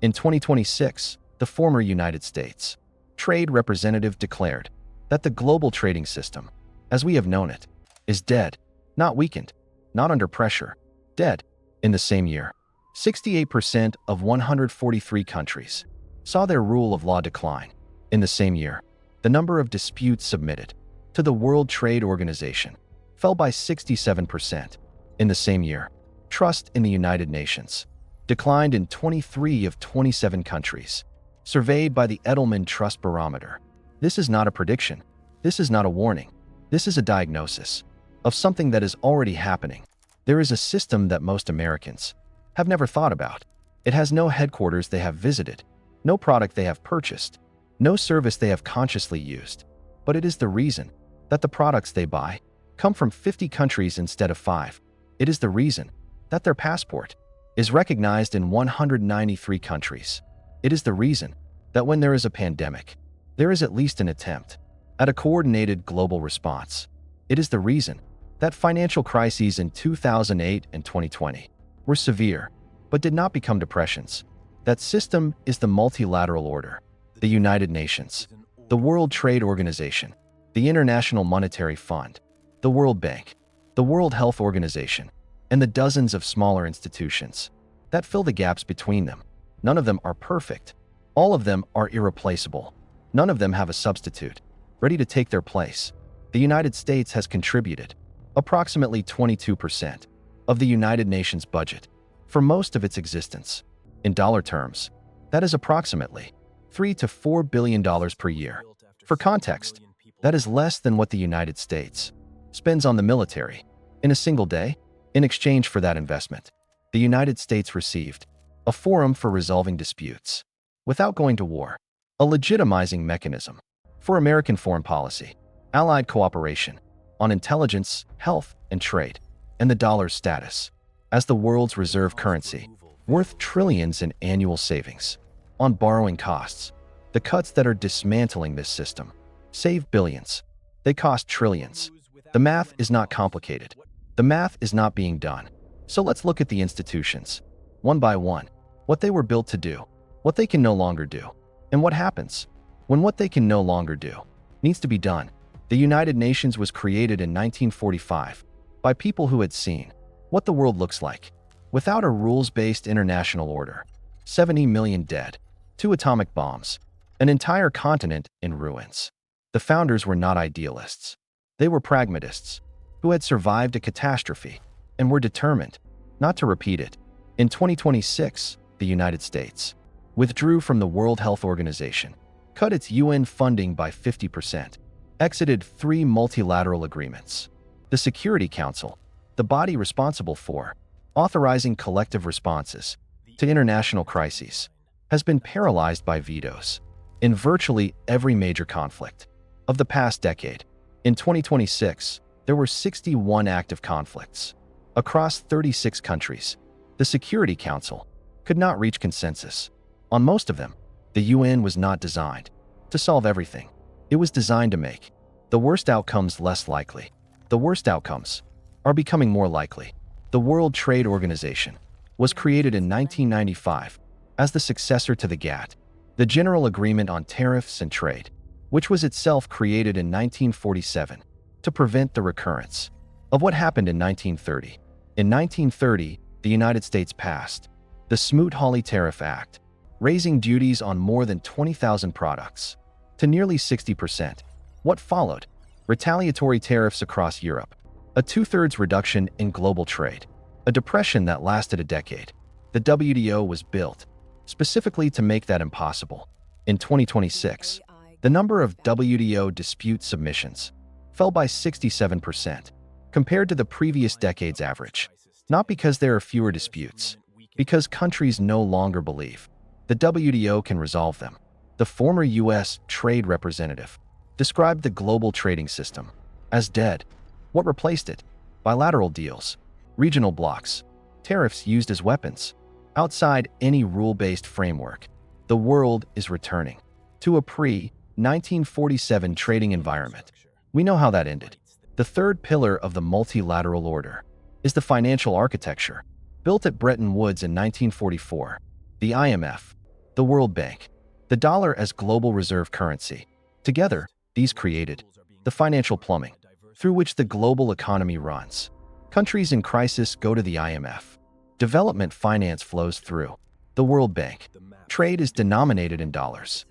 In 2026, the former United States Trade Representative declared that the global trading system, as we have known it, is dead, not weakened, not under pressure, dead. In the same year, 68% of 143 countries saw their rule of law decline. In the same year, the number of disputes submitted to the World Trade Organization fell by 67%. In the same year, trust in the United Nations declined in 23 of 27 countries, surveyed by the Edelman Trust Barometer. This is not a prediction. This is not a warning. This is a diagnosis of something that is already happening. There is a system that most Americans have never thought about. It has no headquarters they have visited, no product they have purchased, no service they have consciously used. But it is the reason that the products they buy come from 50 countries instead of 5. It is the reason that their passport is recognized in 193 countries. It is the reason that when there is a pandemic, there is at least an attempt at a coordinated global response. It is the reason that financial crises in 2008 and 2020 were severe, but did not become depressions. That system is the multilateral order, the United Nations, the World Trade Organization, the International Monetary Fund, the World Bank, the World Health Organization, and the dozens of smaller institutions that fill the gaps between them. None of them are perfect. All of them are irreplaceable. None of them have a substitute ready to take their place. The United States has contributed approximately 22% of the United Nations budget for most of its existence. In dollar terms, that is approximately $3 to $4 billion per year. For context, that is less than what the United States spends on the military in a single day. In exchange for that investment, the United States received a forum for resolving disputes without going to war, a legitimizing mechanism for American foreign policy, allied cooperation on intelligence, health, and trade, and the dollar's status as the world's reserve currency, worth trillions in annual savings on borrowing costs. The cuts that are dismantling this system save billions. They cost trillions. The math is not complicated. The math is not being done. So let's look at the institutions, one by one, what they were built to do, what they can no longer do, and what happens when what they can no longer do needs to be done. The United Nations was created in 1945 by people who had seen what the world looks like without a rules-based international order. 70 million dead, 2 atomic bombs, an entire continent in ruins. The founders were not idealists. They were pragmatists who had survived a catastrophe and were determined not to repeat it. In 2026, the United States withdrew from the World Health Organization, cut its UN funding by 50%, exited 3 multilateral agreements. The Security Council, the body responsible for authorizing collective responses to international crises, has been paralyzed by vetoes in virtually every major conflict of the past decade. In 2026, there were 61 active conflicts across 36 countries. The Security Council could not reach consensus on most of them. The UN was not designed to solve everything. It was designed to make the worst outcomes less likely. The worst outcomes are becoming more likely. The World Trade Organization was created in 1995 as the successor to the GATT, the General Agreement on Tariffs and Trade, which was itself created in 1947 to prevent the recurrence of what happened in 1930. In 1930, the United States passed the Smoot-Hawley Tariff Act, raising duties on more than 20,000 products to nearly 60%. What followed? Retaliatory tariffs across Europe, a 2/3 reduction in global trade, a depression that lasted a decade. The WTO was built specifically to make that impossible. In 2026, the number of WTO dispute submissions fell by 67% compared to the previous decade's average. Not because there are fewer disputes, because countries no longer believe the WTO can resolve them. The former U.S. Trade Representative described the global trading system as dead. What replaced it? Bilateral deals, regional blocs, tariffs used as weapons. Outside any rule-based framework, the world is returning to a pre-1947 trading environment. We know how that ended. The third pillar of the multilateral order is the financial architecture, built at Bretton Woods in 1944. The IMF, the World Bank, the dollar as global reserve currency. Together, these created the financial plumbing through which the global economy runs. Countries in crisis go to the IMF. Development finance flows through the World Bank. Trade is denominated in dollars.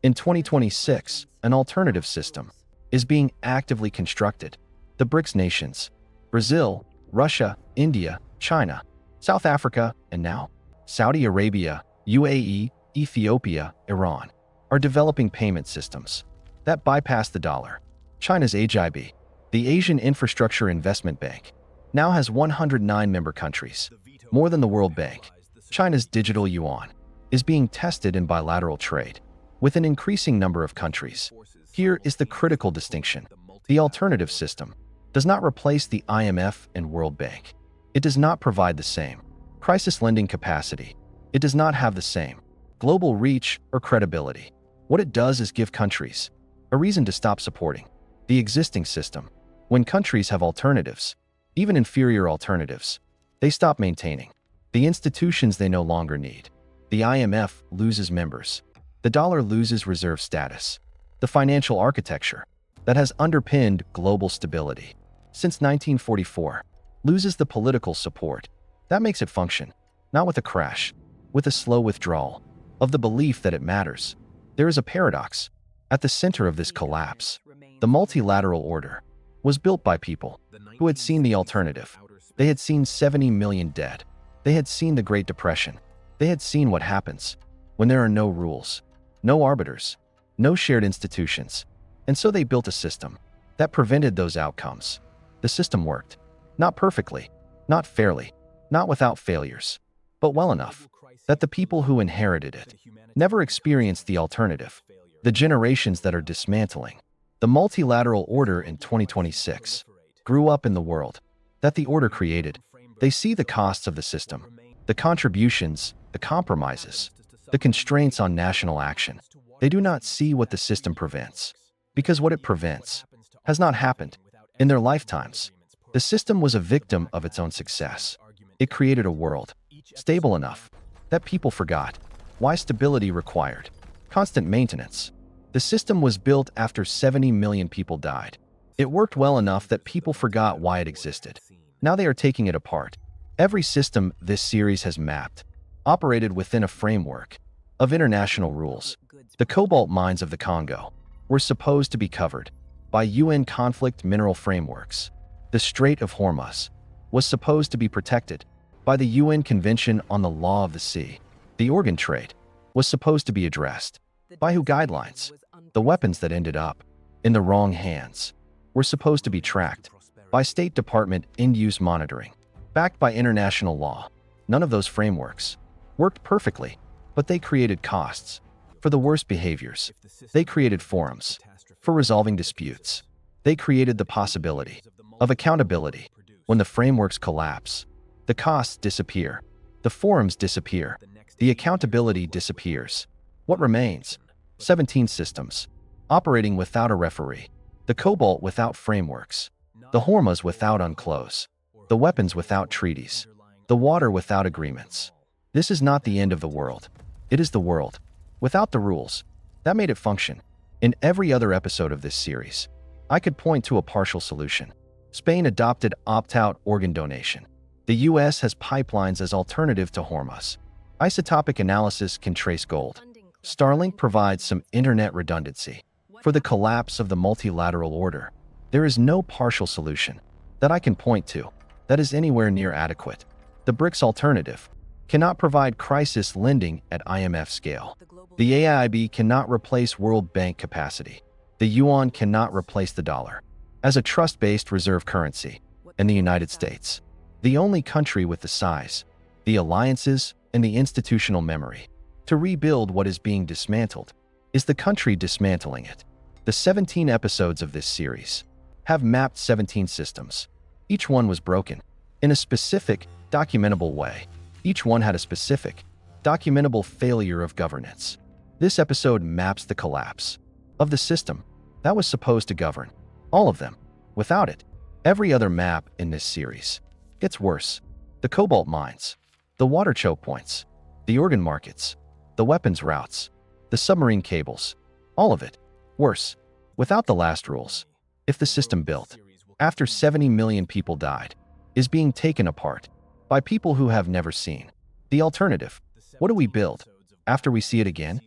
In 2026, an alternative system is being actively constructed. The BRICS nations, Brazil, Russia, India, China, South Africa, and now Saudi Arabia, UAE, Ethiopia, Iran, are developing payment systems that bypass the dollar. China's AGIB, the Asian Infrastructure Investment Bank, now has 109 member countries, more than the World Bank. China's digital yuan is being tested in bilateral trade with an increasing number of countries. Here is the critical distinction. The alternative system does not replace the IMF and World Bank. It does not provide the same crisis lending capacity. It does not have the same global reach or credibility. What it does is give countries a reason to stop supporting the existing system. When countries have alternatives, even inferior alternatives, they stop maintaining the institutions they no longer need. The IMF loses members. The dollar loses reserve status. The financial architecture that has underpinned global stability since 1944 loses the political support that makes it function, not with a crash, with a slow withdrawal of the belief that it matters. There is a paradox at the center of this collapse. The multilateral order was built by people who had seen the alternative. They had seen 70 million dead. They had seen the Great Depression. They had seen what happens when there are no rules, no arbiters, no shared institutions. And so they built a system that prevented those outcomes. The system worked. Not perfectly, not fairly, not without failures, but well enough that the people who inherited it never experienced the alternative. The generations that are dismantling the multilateral order in 2026 grew up in the world that the order created. They see the costs of the system, the contributions, the compromises, the constraints on national action. They do not see what the system prevents, because what it prevents has not happened in their lifetimes. The system was a victim of its own success. It created a world stable enough that people forgot why stability required constant maintenance. The system was built after 70 million people died. It worked well enough that people forgot why it existed. Now they are taking it apart. Every system this series has mapped operated within a framework of international rules. The cobalt mines of the Congo were supposed to be covered by UN conflict mineral frameworks. The Strait of Hormuz was supposed to be protected by the UN Convention on the Law of the Sea. The organ trade was supposed to be addressed by WHO guidelines. The weapons that ended up in the wrong hands were supposed to be tracked by State Department end-use monitoring, backed by international law. None of those frameworks worked perfectly, but they created costs for the worst behaviors. They created forums for resolving disputes. They created the possibility of accountability. When the frameworks collapse, the costs disappear, the forums disappear, the accountability disappears. What remains? 17 systems, operating without a referee, the cobalt without frameworks, the Hormuz without UNCLOS, the weapons without treaties, the water without agreements. This is not the end of the world. It is the world without the rules that made it function. In every other episode of this series, I could point to a partial solution. Spain adopted opt-out organ donation. The US has pipelines as alternative to Hormuz. Isotopic analysis can trace gold. Starlink provides some internet redundancy. For the collapse of the multilateral order, there is no partial solution that I can point to that is anywhere near adequate. The BRICS alternative cannot provide crisis lending at IMF scale. The AIIB cannot replace World Bank capacity. The yuan cannot replace the dollar as a trust-based reserve currency. In the United States, the only country with the size, the alliances, and the institutional memory to rebuild what is being dismantled is the country dismantling it. The 17 episodes of this series have mapped 17 systems. Each one was broken in a specific, documentable way. Each one had a specific, documentable failure of governance. This episode maps the collapse of the system that was supposed to govern all of them. Without it, every other map in this series gets worse. The cobalt mines, the water choke points, the organ markets, the weapons routes, the submarine cables, all of it. Worse, without the last rules, if the system built after 70 million people died is being taken apart by people who have never seen the alternative, what do we build after we see it again?